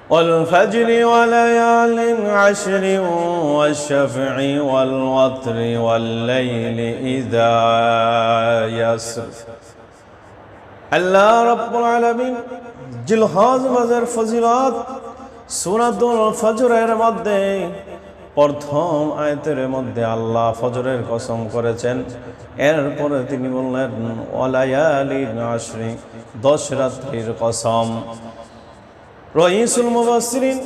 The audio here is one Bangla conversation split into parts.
والفجر وليال عشر والشفع والوتر والليل إذا يسر আল্লাহ রাব্বুল আলামিন জিলহজ মাসের ফজিলত সূরাতুল ফজরের মধ্যে প্রথম আয়াতের মধ্যে আল্লাহ ফজরের কসম করেছেন। এরপরে তিনি বললেন ওয়ালায়ালিন আশরি, 10 রাত্রির কসম। রাইসুল মুফাসসিরিন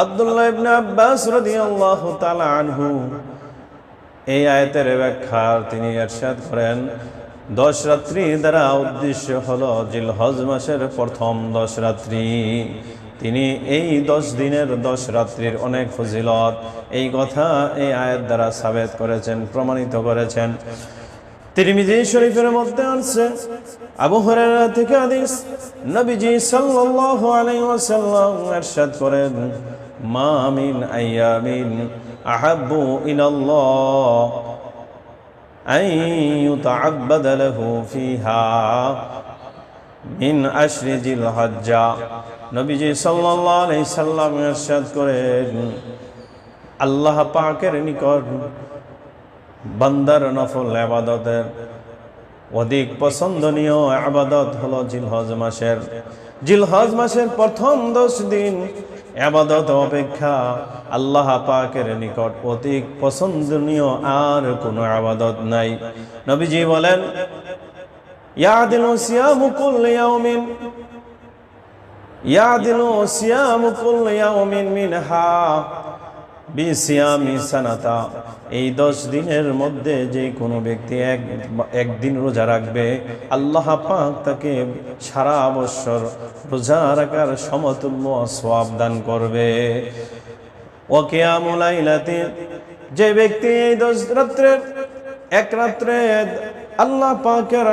আব্দুল্লাহ ইবনে আব্বাস রাদিয়াল্লাহু তাআলা আনহু এই আয়াতের ব্যাখ্যা তিনি ইরশাদ করেন 10 রাত্রি দ্বারা উদ্দেশ্য হলো জিলহজ মাসের প্রথম 10 রাত্রি। তিনি এই 10 দিনের 10 রাত্রির অনেক ফজিলত এই কথা এই আয়াত দ্বারা সাবেত করেছেন, প্রমাণিত করেছেন। তিরমিজি শরীফের মধ্যে আছে আবু হুরায়রা থেকে হাদিস, নবীজি সাল্লাল্লাহু আলাইহি ওয়াসাল্লাম ইরশাদ করেন মা মিন আইয়ামিন আহাব্বু ইলাল্লাহ আন ইউতাআব্বাদা লাহু ফিহা মিন আশরি জিলহজ্জা। নবীজি সাল্লাল্লাহু আলাইহি সাল্লাম ইরশাদ করেন আল্লাহ পাকের নিকট বান্দার নফল ইবাদতের অধিক পছন্দনীয় ইবাদত হলো জিলহজ মাসের প্রথম 10 দিন ইবাদত অপেক্ষা আল্লাহ পাকের নিকট অধিক পছন্দনীয় আর কোনো ইবাদত নাই। নবীজি বলেন ইয়াদিলু সিয়ামু কুল্লি ইয়াউমিন মিনহা বিসিয়ামি সানাতা। এই 10 দিনের মধ্যে যে কোনো ব্যক্তি একদিন রোজা রাখবে আল্লাহ পাক তাকে সারা বছর রোজা রাখার সমতুল্য সওয়াব দান করবে। ওয়া কিয়ামুল লাইলাতি, যে ব্যক্তি এই 10 রাত্রের এক রাত্রে আল্লাহ পাকের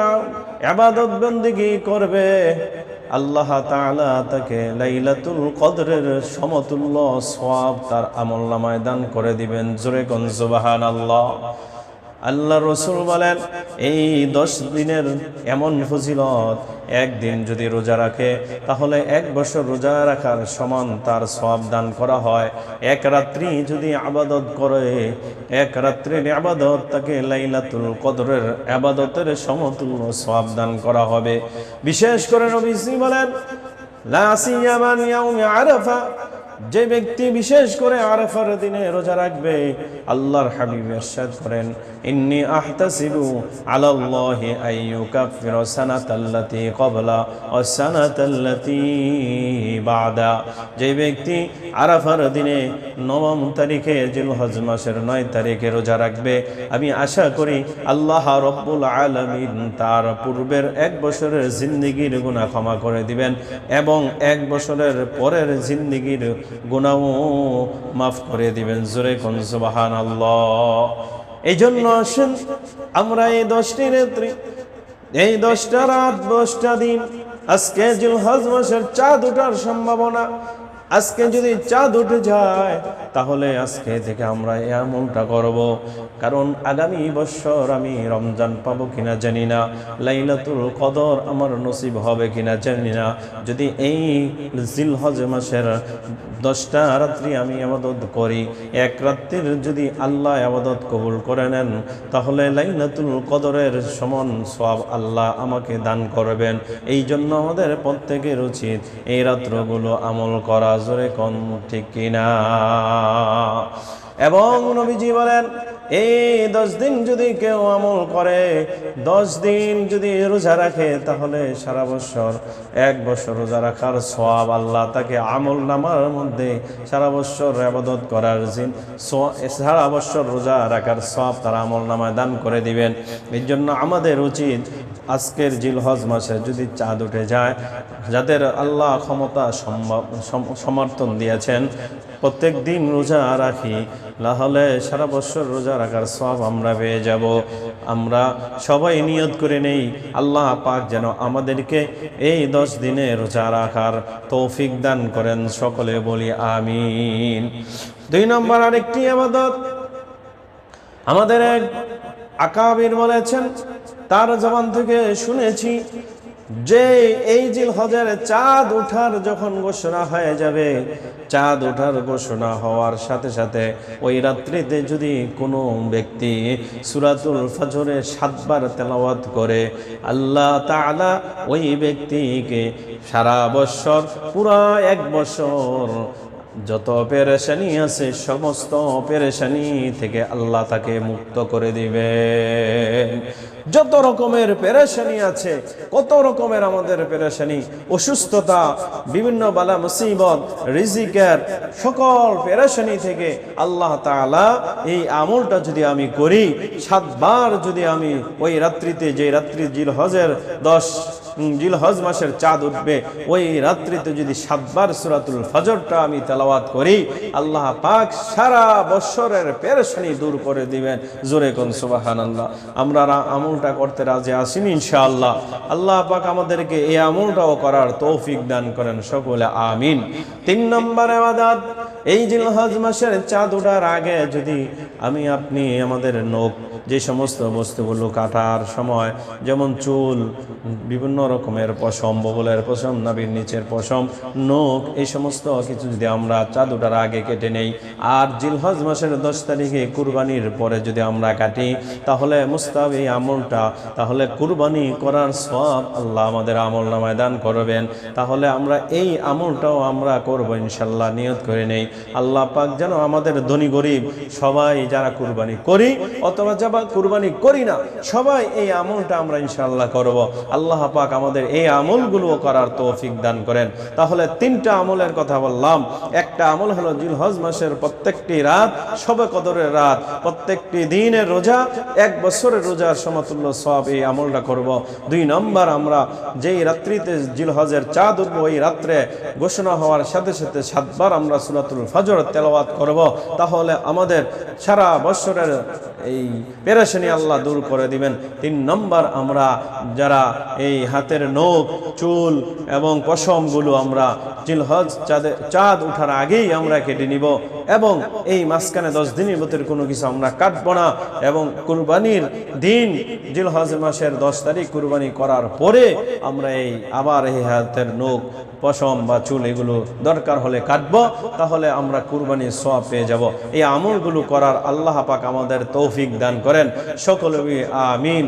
ইবাদত বন্দেগী করবে আল্লাহ তাআলা তাকে লাইলাতুল কদরের সমতুল্য সওয়াব তার আমলনামায় দান করে দিবেন। জোরে কোন সুবহানাল্লাহ। আল্লাহ রাসূল বলেন এই 10 দিনের এমন ফজিলত, একদিন যদি রোজা রাখে তাহলে 1 বছর রোজা রাখার সমান তার সওয়াব দান করা হয়। এক রাত্রি যদি ইবাদত করে, এক রাত্রির ইবাদত তাকে লাইলাতুল কদরের ইবাদতের সমতুল্য সওয়াব দান করা হবে। বিশেষ করে নবীজি বলেন লা সিয়ামান ইয়াউমি আরাফা, যে ব্যক্তি বিশেষ করে আরাফার দিনে রোজা রাখবে আল্লাহর হাবিব ইরশাদ করেন ইন্নী আহতাসিবু আলাল্লাহি আইয়ুকাফিরা সানাতাল্লাতী ক্বাবলা ওয়া সানাতাল্লাতী বাদা। যে ব্যক্তি আরাফার দিনে 9 তারিখে জিলহজ মাসের 9 তারিখে রোজা রাখবে আমি আশা করি আল্লাহ রাব্বুল আলামিন তার পূর্বের 1 বছরের জিন্দেগীর গুনাহ ক্ষমা করে দিবেন এবং 1 বছরের পরের জিন্দেগীর গুনাহ মাফ করে দিবেন। জোরে কোন সুবহানাল্লাহ। এই জন্য আসেন আমরা এই 10টি রাত্রি, এই 10টা রাত 10টা দিন, আজকে জিলহজ মাসের চাঁদ ওঠার সম্ভাবনা, আজকে যদি চাঁদ উঠে যায় তাহলে আজকে থেকে আমরা এই আমলটা করব। কারণ আগামী বছর আমি রমজান পাবো কিনা জানি না, লাইলাতুল কদর আমার নসিব হবে কিনা জানি না। যদি এই জিলহজ মাসের 10টা রাত্রি আমি ইবাদত করি, এক রাত্রির যদি আল্লাহ ইবাদত কবুল করে নেন তাহলে লাইলাতুল কদরের সমান সওয়াব আল্লাহ আমাকে দান করবেন। এই জন্য আমাদের প্রত্যেকের উচিত এই রাত্রগুলো আমল করা। জোরে কোন ঠিক কিনা। এবং নবীজি বলেন এই 10 দিন যদি কেউ আমল করে, 10 দিন যদি রোজা রাখে তাহলে সারা বছর 1 বছর রোজা রাখার সওয়াব আল্লাহ তাকে আমলনামার মধ্যে সারা বছর ইবাদত করার সারা বছর রোজা রাখার সওয়াব তার আমলনামায় দান করে দিবেন। এর জন্য আমাদের উচিত আজকের জিলহজ মাসে যদি চাঁদ উঠে যায়, যাদের আল্লাহ ক্ষমতা সমর্থন দিয়েছেন প্রত্যেক দিন রোজা রাখি, তাহলে সারা বছর রোজা রাখার সওয়াব আমরা পেয়ে যাব। আমরা সবাই নিয়ত করে নেই আল্লাহ পাক যেন আমাদেরকে এই 10 দিনে রোজা রাখার তৌফিক দান করেন। সকলে বলি আমিন। 2 নম্বর আরেকটি ইবাদত আমাদের এক আকাবির বলেছেন, তার জবান থেকে শুনেছি যে এই জিলহজের চাঁদ ওঠার যখন ঘোষণা হয়ে যাবে, চাঁদ ওঠার ঘোষণা হওয়ার সাথে সাথে ওই রাত্রিতে যদি কোনো ব্যক্তি সূরাতুল ফজরে 7 বার তেলাওয়াত করে, আল্লাহ তাআলা ওই ব্যক্তিকে সারা বছর পুরা 1 বছর যত পেরেশানি আছে সমস্ত পেরেশানি থেকে আল্লাহ তাকে মুক্ত করে দিবেন। যত রকমের পেরেশানি আছে, কত রকমের আমাদের পেরেশানি, অসুস্থতা, বিভিন্ন বালা মুসিবত, রিজিকের সকল পেরেশানি থেকে আল্লাহ তাআলা এই আমলটা যদি আমি করি, 7 বার যদি আমি ওই রাত্রিতে, যে রাত্রি জিলহজ মাসের চাঁদ উঠবে, ওই রাত্রিতে যদি 7 বার সূরাতুল ফজরটা আমি তেলাওয়াত করি, আল্লাহ পাক সারা বছরের পেরেশানি দূর করে দিবেন। জোরে কোন সুবহানাল্লাহ। আমরা আমলটা করতে রাজি আছি ইনশাআল্লাহ। আল্লাহ পাক আমাদেরকে এই আমলটাও করার তৌফিক দান করেন সকলে, আমিন। 3 নম্বর ইবাদত, এই জিলহজ মাসের চাঁদ ওঠার আগে যদি আমি আপনি আমাদের নখ, যে সমস্ত বস্তুগুলো কাটার সময়, যেমন চুল, বিভিন্ন রকমের পশম, বগলের পশম, নাভির নিচের পশম, নখ, এই সমস্ত কিছু যদি আমরা চাঁদ ওঠার আগে কেটে নেই, আর জিলহজ মাসের 10 তারিখে কুরবানির পরে যদি আমরা কাটি, তাহলে মুস্তাহাব এই আমলটা, তাহলে কুরবানি করার সওয়াব আল্লাহ আমাদের আমলনামায় দান করবেন। তাহলে আমরা এই আমলটাও আমরা করব ইনশাআল্লাহ, নিয়ত করে নেই। আল্লাহ পাক যেন আমাদের ধনী গরিব সবাই যারা কুরবানি করি অথবা যারা কুরবানি করি না, সবাই এই আমলটা আমরা ইনশাআল্লাহ করব। আল্লাহ পাক আমাদের এই আমলগুলো করার তৌফিক দান করেন। তাহলে 3টা আমলের কথা বললাম। একটা আমল হলো জিলহজ মাসের প্রত্যেকটি রাত শবে কদরের রাত, প্রত্যেকটি দিনের রোজা 1 বছরের রোজার সমতুল্য সওয়াব, এই আমলটা করব। 2 নম্বর, আমরা যেই রাত্রিতে জিলহজের চাঁদ উঠবে, ওই রাত্রে ঘোষণা হওয়ার সাথে সাথে 7 বার আমরা সূরাতুল ফজর তেলাওয়াত করব। তাহলে আমাদের সারা বছরের এই পেরেশানি আল্লাহ দূর করে দিবেন। 3 নম্বর, আমরা যারা এই হাতের নখ, চুল এবং পশমগুলো আমরা জিলহজ চাঁদ উঠার আগেই আমরা কেটে নিব, এবং এই মাঝখানে 10 দিনের ভিতরে কোনো কিছু আমরা কাটবো না, এবং কুরবানির দিন জিলহজ মাসের 10 তারিখ কুরবানি করার পরে আমরা আবার এই হাতের নখ, পশম বা চুল এগুলো দরকার হলে কাটবো, তাহলে আমরা কুরবানির সওয়াব পেয়ে যাব। এই আমলগুলো করার আল্লাহ পাক আমাদের তৌফিক দান করেন সকলে, আমিন।